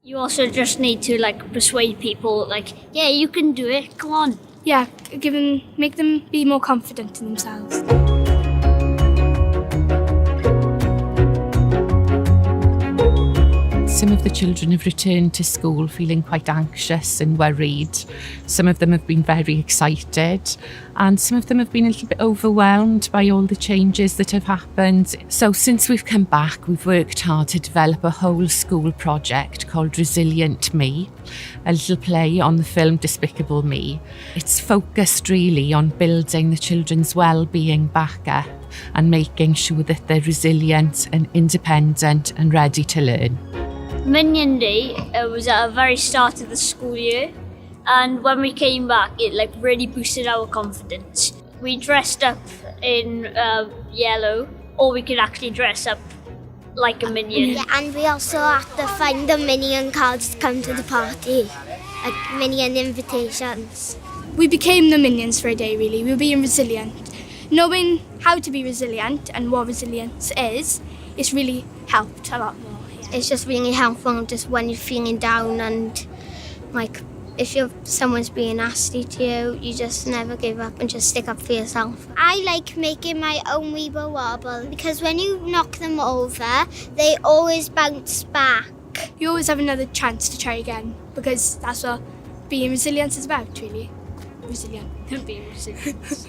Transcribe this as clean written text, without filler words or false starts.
You also just need to persuade people, yeah, you can do it, come on. Yeah, make them be more confident in themselves. Some of the children have returned to school feeling quite anxious and worried. Some of them have been very excited, and some of them have been a little bit overwhelmed by all the changes that have happened. So since we've come back, we've worked hard to develop a whole school project called Resilient Me, a little play on the film Despicable Me. It's focused really on building the children's well-being back up and making sure that they're resilient and independent and ready to learn. Minion Day was at the very start of the school year, and when we came back it really boosted our confidence. We dressed up in yellow, or we could actually dress up like a minion. Yeah, and we also had to find the minion cards to come to the party, like minion invitations. We became the minions for a day really, we were being resilient. Knowing how to be resilient and what resilience is, it's really helped a lot more. It's just really helpful just when you're feeling down, and if someone's being nasty to you, you just never give up and just stick up for yourself. I like making my own Weeble Wobble because when you knock them over, they always bounce back. You always have another chance to try again, because that's what being resilient is about, really. Resilient. Being resilient.